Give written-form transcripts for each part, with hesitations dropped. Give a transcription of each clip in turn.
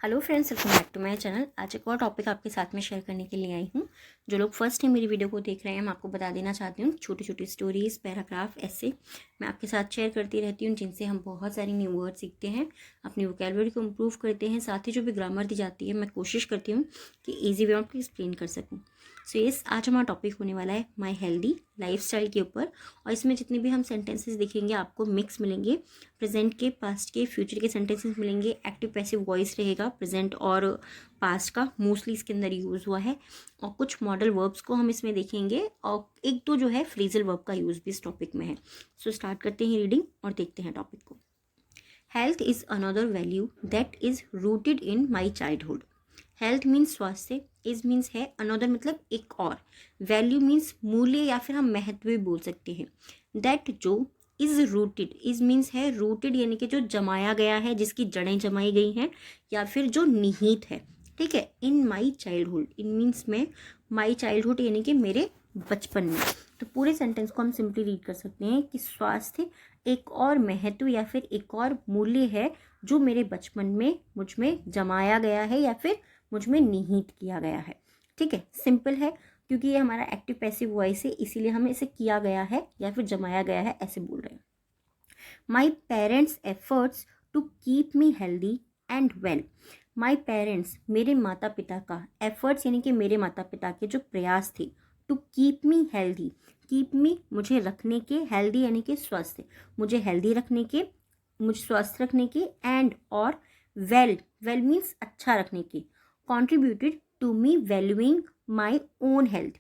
Hello friends, welcome back to my channel. आज एक और टॉपिक आपके साथ में शेयर करने के लिए आई हूँ। जो लोग फर्स्ट टाइम मेरी वीडियो को देख रहे हैं, मैं आपको बता देना चाहती हूँ, छोटी छोटी स्टोरीज़, पैराग्राफ, ऐसे मैं आपके साथ शेयर करती रहती हूँ, जिनसे हम बहुत सारी न्यू वर्ड सीखते हैं, अपनी वोकैबुलरी को इम्प्रूव करते हैं। साथ ही जो भी ग्रामर दी जाती है, मैं कोशिश करती हूँ कि ईजी वे में आपको एक्सप्लेन कर सकूँ। सो यस, आज हमारा टॉपिक होने वाला है माई हेल्दी लाइफस्टाइल के ऊपर। और इसमें जितने भी हम सेंटेंसेस देखेंगे, आपको मिक्स मिलेंगे। प्रेजेंट के, पास्ट के, फ्यूचर के सेंटेंसेस मिलेंगे। एक्टिव पैसिव वॉइस रहेगा, प्रेजेंट और पास्ट का मोस्टली इसके अंदर यूज़ हुआ है। और कुछ मॉडल वर्ब्स को हम इसमें देखेंगे, और एक तो जो है फ्रेजल वर्ब का यूज़ भी इस टॉपिक में है। सो स्टार्ट करते हैं रीडिंग और देखते हैं टॉपिक को। Health is another value that is rooted in my childhood. Health means स्वास्थ्य, इज मीन्स है, अनदर मतलब एक और, वैल्यू मीन्स मूल्य या फिर हम महत्व भी बोल सकते हैं। दैट जो, इज रूटेड, इज मीन्स है रूटेड यानी कि जो जमाया गया है, जिसकी जड़ें जमाई गई हैं, या फिर जो निहित है। ठीक है। इन माई चाइल्डहुड, इन मीन्स में, माई चाइल्डहुड यानी कि मेरे बचपन में। तो पूरे सेंटेंस को हम सिंपली रीड कर सकते हैं कि स्वास्थ्य एक और महत्व या फिर एक और मूल्य है जो मेरे बचपन में मुझ में जमाया गया है या फिर मुझ में निहित किया गया है। ठीक है, सिंपल है, क्योंकि ये हमारा एक्टिव पैसिव वॉइस है, इसीलिए हमें इसे किया गया है या फिर जमाया गया है ऐसे बोल रहे हैं। My parents efforts to keep me healthy and well. My parents, मेरे माता पिता का, एफर्ट्स यानी कि मेरे माता पिता के जो प्रयास थे, to keep me healthy, keep me मुझे रखने के, हेल्दी यानी कि स्वस्थ, मुझे हेल्दी रखने के, मुझे स्वस्थ रखने के, एंड और वेल, वेल मीन्स अच्छा रखने के, contributed to me valuing my own health.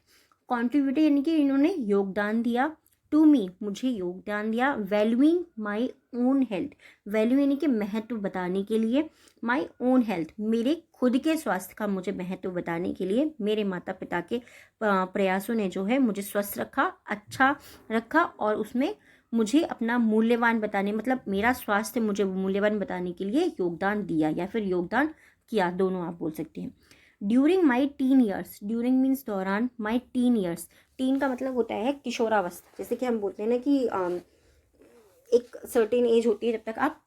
Contributed यानी कि इन्होंने योगदान दिया, टू मी मुझे योगदान दिया, valuing my own health, value यानी कि महत्व बताने के लिए, माई ओन हेल्थ मेरे खुद के स्वास्थ्य का मुझे महत्व बताने के लिए मेरे माता पिता के प्रयासों ने जो है मुझे स्वस्थ रखा, अच्छा रखा, और उसमें मुझे अपना मूल्यवान बताने, मतलब मेरा स्वास्थ्य मुझे मूल्यवान बताने के लिए योगदान दिया या फिर योगदान किया, दोनों आप बोल सकते हैं। During my tin years, during means दौरान, माई टीन ईयर्स, टीन का मतलब होता है किशोरावस्था। जैसे कि हम बोलते हैं ना कि एक सर्टेन एज होती है, जब तक आप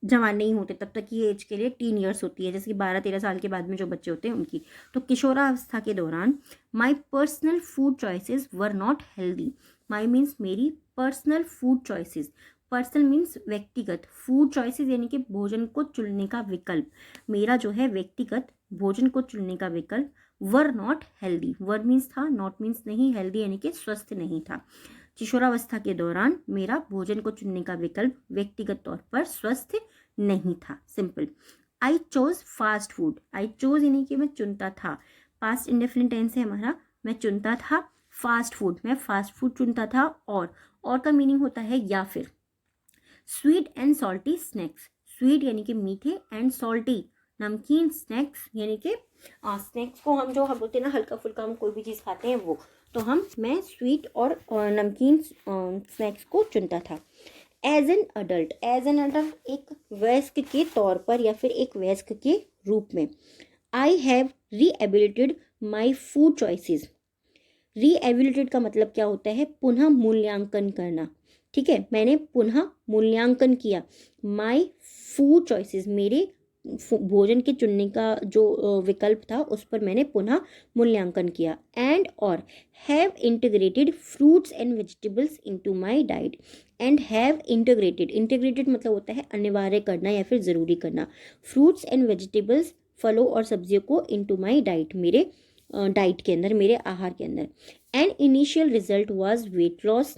जवान नहीं होते तब तक की एज के लिए टीन ईयर्स होती है, जैसे कि 12-13 साल के बाद में जो बच्चे होते हैं उनकी। तो किशोरावस्था के दौरान my personal food choices were not healthy. My means मेरी personal food choices, personal means व्यक्तिगत, फूड चॉइसेस यानी कि भोजन को चुनने का विकल्प, मेरा जो है व्यक्तिगत भोजन को चुनने का विकल्प, वर नॉट हेल्दी, वर मीन्स था, नॉट मीन्स नहीं, हेल्दी यानी कि स्वस्थ नहीं था। किशोरावस्था के दौरान मेरा भोजन को चुनने का विकल्प व्यक्तिगत तौर पर स्वस्थ नहीं था। Simple. I chose fast food, I chose यानी कि मैं चुनता था, पास्ट इंडेफिनिट टेंस है हमारा, मैं चुनता था फास्ट फूड, मैं फास्ट फूड चुनता था। और का मीनिंग होता है या फिर। Sweet and salty snacks, sweet यानी कि मीठे, एंड सॉल्टी नमकीन, स्नैक्स यानी कि स्नैक्स को हम जो हम बोलते हैं ना, हल्का फुल्का हम कोई भी चीज़ खाते हैं वो, तो मैं स्वीट और नमकीन स्नैक्स को चुनता था। As an adult, as an adult एक वयस्क के तौर पर या फिर एक वयस्क के रूप में। I have rehabilitated my food choices, rehabilitated का मतलब क्या होता है, पुनः मूल्यांकन करना। ठीक है, मैंने पुनः मूल्यांकन किया, माई फूड चॉइसेस मेरे भोजन के चुनने का जो विकल्प था उस पर मैंने पुनः मूल्यांकन किया। एंड और have integrated fruits and vegetables into my diet, and have integrated, integrated मतलब होता है अनिवार्य करना या फिर ज़रूरी करना, फ्रूट्स एंड वेजिटेबल्स फलों और सब्जियों को इनटू माय डाइट मेरे डाइट के अंदर, मेरे आहार के अंदर। An initial result was weight loss,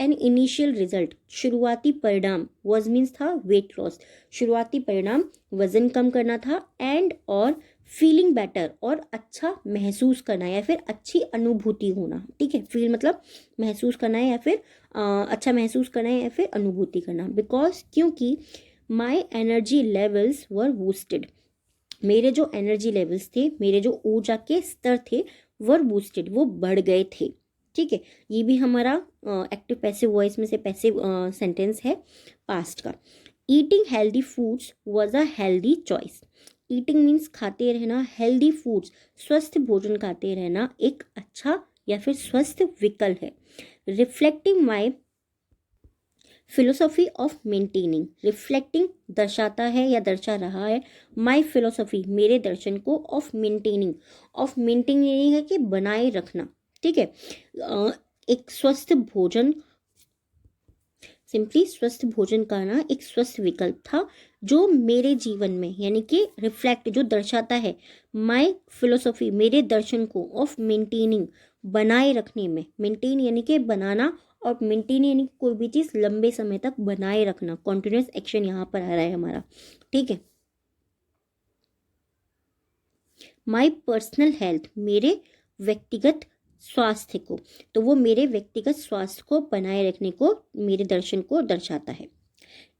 an initial result शुरुआती परिणाम, वॉज मीन्स था वेट लॉस, शुरुआती परिणाम वजन कम करना था, एंड और फीलिंग बेटर और अच्छा महसूस करना या फिर अच्छी अनुभूति होना। ठीक है, फील मतलब महसूस करना है या फिर अच्छा महसूस करना है या फिर अनुभूति करना। बिकॉज क्योंकि my energy levels were boosted, मेरे जो एनर्जी लेवल्स थे, मेरे जो ऊर्जा के स्तर थे, वर बूस्टेड वो बढ़ गए थे। ठीक है, ये भी हमारा एक्टिव पैसिव वॉइस में से पैसिव सेंटेंस है पास्ट का। Eating healthy foods was a healthy choice, eating means खाते रहना, हेल्दी फूड्स स्वस्थ भोजन खाते रहना एक अच्छा या फिर स्वस्थ विकल्प है। Reflecting my philosophy of maintaining, reflecting दर्शाता है या दर्शा रहा है, माई फिलोसॉफी मेरे दर्शन को, ऑफ मेंटेनिंग, ऑफ मेंटेनिंग ये है कि बनाए रखना, ठीक है। एक स्वस्थ भोजन, सिंपली स्वस्थ भोजन करना एक स्वस्थ विकल्प था जो मेरे जीवन में, यानी कि रिफ्लेक्ट जो दर्शाता है, माय फिलोसॉफी मेरे दर्शन को, ऑफ मेंटेनिंग बनाए रखने में, मेंटेन यानी कि बनाना, और मेंटेन यानी कि कोई भी चीज़ लंबे समय तक बनाए रखना, कॉन्टिन्यूस एक्शन यहाँ पर आ रहा है हमारा, ठीक है। माय पर्सनल हेल्थ मेरे व्यक्तिगत स्वास्थ्य को, तो वो मेरे व्यक्तिगत स्वास्थ्य को बनाए रखने को, मेरे दर्शन को दर्शाता है।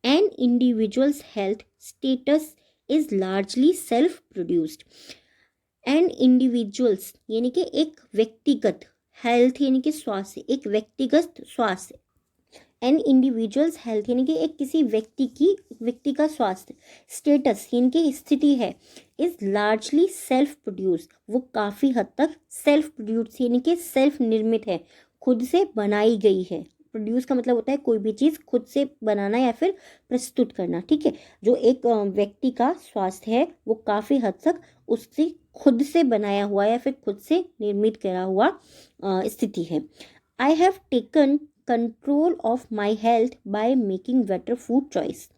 An individual's health status is largely self produced, an individual's यानी कि एक व्यक्तिगत, हेल्थ यानी कि स्वास्थ्य, एक व्यक्तिगत स्वास्थ्य, एन इंडिविजुअल्स हेल्थ यानी कि एक किसी व्यक्ति का स्वास्थ्य, स्टेटस यानी कि स्थिति है, इज लार्जली सेल्फ प्रोड्यूस, वो काफ़ी हद तक सेल्फ प्रोड्यूस यानी कि सेल्फ निर्मित है, खुद से बनाई गई है। प्रोड्यूस का मतलब होता है कोई भी चीज़ खुद से बनाना या फिर प्रस्तुत करना, ठीक है। जो एक व्यक्ति का स्वास्थ्य है वो काफ़ी हद तक उससे खुद से बनाया हुआ या फिर खुद से निर्मित करा हुआ स्थिति है। I have taken control of my health by making better food choice.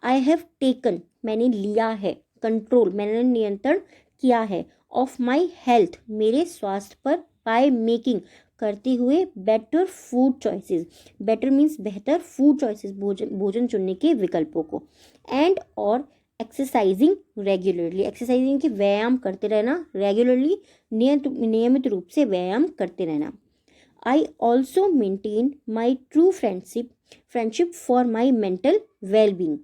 I have taken मैंने लिया है, कंट्रोल मैंने नियंत्रण किया है, ऑफ माई हेल्थ मेरे स्वास्थ्य पर, बाय मेकिंग करते हुए, better food choices, better means बेहतर, फूड चॉइसेस भोजन चुनने के विकल्पों को, एंड और एक्सरसाइजिंग रेगुलरली, एक्सरसाइजिंग की व्यायाम करते रहना, रेगुलरली नियमित रूप से व्यायाम करते रहना। I also maintain my true friendship for my mental wellbeing,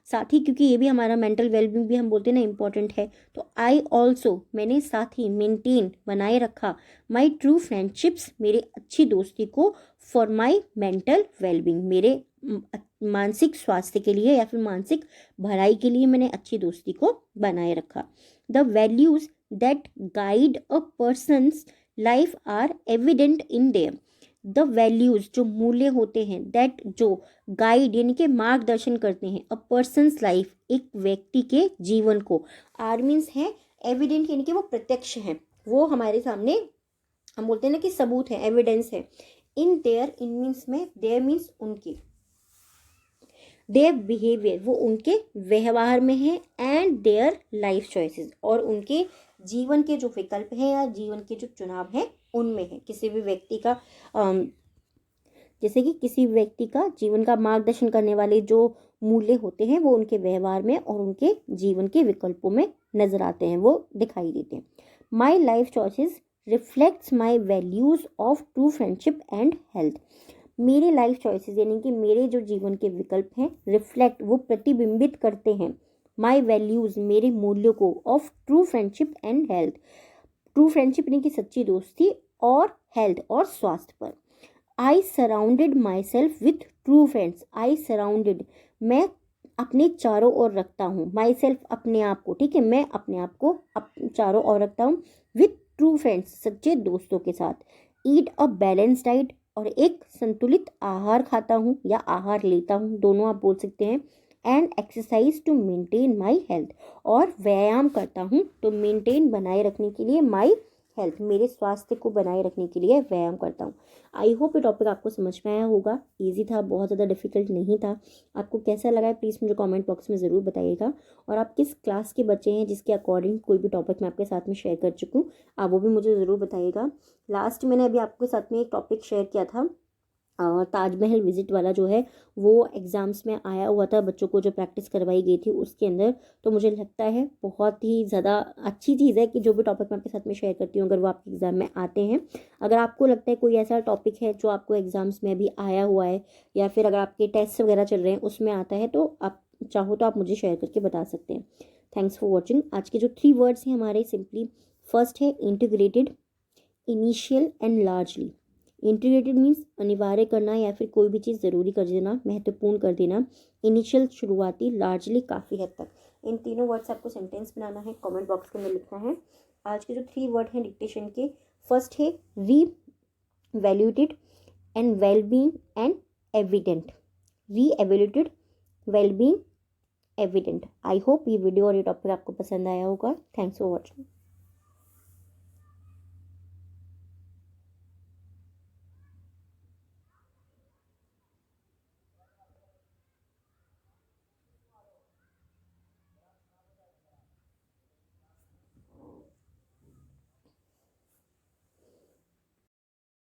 साथ ही क्योंकि ये भी हमारा मेंटल वेलबींग भी हम बोलते हैं ना इम्पॉर्टेंट है, तो आई ऑल्सो मैंने साथ ही, मेंटेन बनाए रखा, माई ट्रू फ्रेंडशिप्स मेरे अच्छी दोस्ती को, फॉर माई मेंटल वेलबींग मेरे मानसिक स्वास्थ्य के लिए या फिर मानसिक भलाई के लिए मैंने अच्छी दोस्ती को बनाए रखा। The values that guide a person's life are evident in their, the values जो मूल्य होते हैं, दैट जो गाइड यानी कि मार्गदर्शन करते हैं, अ पर्सन्स लाइफ एक व्यक्ति के जीवन को, आर मीन्स है एविडेंट यानी कि वो प्रत्यक्ष है, वो हमारे सामने, हम बोलते हैं ना कि सबूत है, एविडेंस है। इन देयर, इन मीन्स में, देयर मीन्स उनकी, देयर बिहेवियर वो उनके व्यवहार में है, एंड देयर लाइफ चॉइसेस और उनके जीवन के जो विकल्प हैं या जीवन के जो चुनाव हैं उनमें है। किसी भी व्यक्ति का जैसे कि किसी व्यक्ति का जीवन का मार्गदर्शन करने वाले जो मूल्य होते हैं वो उनके व्यवहार में और उनके जीवन के विकल्पों में नजर आते हैं, वो दिखाई देते हैं। My life choices reflects my values of true friendship and health, मेरे लाइफ चॉइसेस यानी कि मेरे जो जीवन के विकल्प हैं, रिफ्लेक्ट वो प्रतिबिंबित करते हैं, माई वैल्यूज मेरे मूल्यों को, of true friendship and health, true friendship यानी कि सच्ची दोस्ती, और हेल्थ और स्वास्थ्य पर। I surrounded myself with true friends, I surrounded मैं अपने चारों ओर रखता हूँ, माई सेल्फ अपने आप को, ठीक है, मैं अपने आप को चारों ओर रखता हूँ, विथ ट्रू फ्रेंड्स सच्चे दोस्तों के साथ। ईट अ बैलेंस डाइट और एक संतुलित आहार खाता हूँ या आहार लेता हूँ, दोनों आप बोल सकते हैं। And exercise to maintain my health और व्यायाम करता हूँ तो मेंटेन बनाए रखने के लिए, माई हेल्थ मेरे स्वास्थ्य को बनाए रखने के लिए व्यायाम करता हूँ। आई होप ये टॉपिक आपको समझ में आया होगा, इजी था, बहुत ज़्यादा डिफिकल्ट नहीं था। आपको कैसा लगा है प्लीज़ मुझे कमेंट बॉक्स में ज़रूर बताइएगा, और आप किस क्लास के बच्चे हैं जिसके अकॉर्डिंग कोई भी टॉपिक मैं आपके साथ में शेयर कर चुकूँ, आप वो भी मुझे ज़रूर बताइएगा। लास्ट मैंने अभी आपके साथ में एक टॉपिक शेयर किया था, ताजमहल विजिट वाला जो है वो एग्ज़ाम्स में आया हुआ था, बच्चों को जो प्रैक्टिस करवाई गई थी उसके अंदर, तो मुझे लगता है बहुत ही ज़्यादा अच्छी चीज़ है कि जो भी टॉपिक मैं आपके साथ में शेयर करती हूँ अगर वो आपके एग्ज़ाम में आते हैं। अगर आपको लगता है कोई ऐसा टॉपिक है जो आपको एग्ज़ाम्स में भी आया हुआ है या फिर अगर आपके टेस्ट वगैरह चल रहे हैं उसमें आता है, तो आप चाहो तो आप मुझे शेयर करके बता सकते हैं। Thanks for watching. आज के जो 3 वर्ड्स हैं हमारे, सिंपली फर्स्ट है integrated, initial and largely. Integrated means अनिवार्य करना या फिर कोई भी चीज़ ज़रूरी कर देना, महत्वपूर्ण कर देना। इनिशियल शुरुआती, लार्जली काफ़ी हद तक। इन तीनों वर्ड्स आपको सेंटेंस बनाना है, कमेंट बॉक्स के अंदर लिखना है। आज के जो 3 वर्ड हैं डिक्टेशन के, फर्स्ट है reevaluated and wellbeing and evident. Reevaluated, wellbeing evident. I hope ये वीडियो और ये टॉपिक आपको पसंद आया होगा। Thanks for watching.